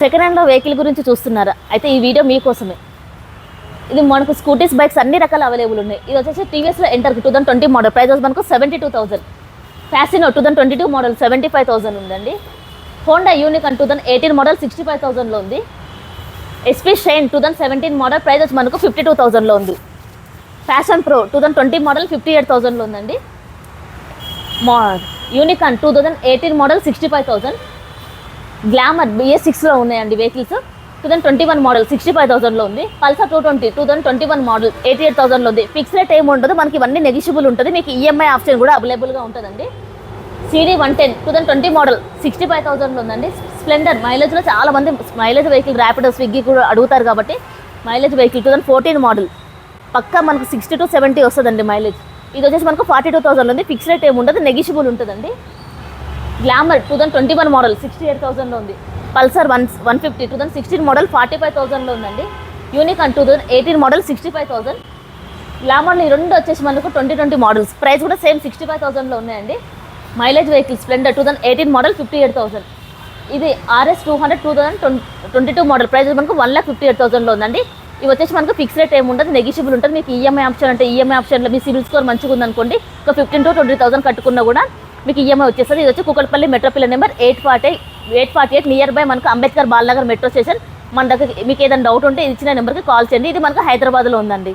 Second హ్యాండ్లో vehicle గురించి చూస్తున్నారా? అయితే ఈ వీడియో మీకోసమే. ఇది మనకు స్కూటీస్, బైక్స్ అన్ని రకాలు అవైలబుల్ ఉన్నాయి. ఇది వచ్చేసి టీవీఎస్లో ఎంటర్ 2020 మోడల్, ప్రైస్ మనకు 72,000. ఫ్యాసినో 2022 మోడల్ 75,000 ఉందండి. హోండా యూనికాన్ 2018 మోడల్ 65,000లో ఉంది. ఎస్పీ షైన్ 2017 మోడల్, ప్రైస్ వచ్చి మనకు 52,000లో ఉంది. ఫ్యాషన్ ప్రో 2020 మోడల్ 58,000లో ఉందండి. Unicorn 2018 model 65,000. గ్లామర్ BS6లో ఉన్నాయండి వెహికల్స్. 2021 మోడల్ 65,000లో ఉంది. పల్సర్ 220 2021 మోడల్ 88,000లో ఉంది. ఫిక్స్ రేట్ ఏమి ఉండదు, మనకి ఇవన్నీ నెగిషియబుల్ ఉంటుంది. మీకు ఈఎంఐ ఆప్షన్ కూడా అవైలబుల్గా ఉంటుందండి. CD 110 2020 మోడల్ 65,000లో ఉందండి. స్ప్లెండర్ మైలేజ్లో చాలా మంది మైలేజ్ వెహికల్, ర్యాపిడో, స్విగ్గీ కూడా అడుగుతారు కాబట్టి మైలేజ్ వెహికల్ 2014 మోడల్ పక్కా మనకు 60 to 70 వస్తుందండి మైలేజ్. ఇది వచ్చేసి మనకు 42,000 ఉంది. ఫిక్స్ రేట్ ఏమి ఉండదు, నెగిషియబుల్ ఉంటుందండి. గ్లామర్ 2021 మోడల్ 68,000లో ఉంది. పల్సర్ 150 2016 మోడల్ 45,000లో ఉందండి. Unicorn 2018 model 65,000. గ్లామర్లు ఈ రెండు వచ్చేసి మనకు 2020 మోడల్స్, ప్రైస్ కూడా సేమ్ 65,000లో ఉన్నాయండి. Mileage vehicle Splendor 2018 model 58,000. ఇది RS 200 2022 మోడల్, ప్రైస్ మనకు 1,58,000లో ఉందండి. ఇవి వచ్చేసి మనకు ఫిక్స్ రేట్ ఏమి ఉండదు, నెగిషియబుల్ ఉంటుంది. మీకు ఈఎంఐ ఆప్షన్ అంటే ఈఎంఐ ఆప్షన్లో మీ సివిల్ స్కోర్ మంచిగా ఉందనుకోండి, ఒక 15,000 to 20,000 కట్టుకున్నా కూడా మీకు ఈఎంఐ వచ్చేస్తుంది. ఇది వచ్చి Kukatpally metro pillar number 848 near by మనకు అంబేద్కర్ బాలనగర్ మెట్రో స్టేషన్. మన దగ్గర మీకు ఏదైనా డౌట్ ఉంటే ఇచ్చిన నెంబర్కి కాల్ చేయండి. ఇది మనకు హైదరాబాద్లో ఉందండి.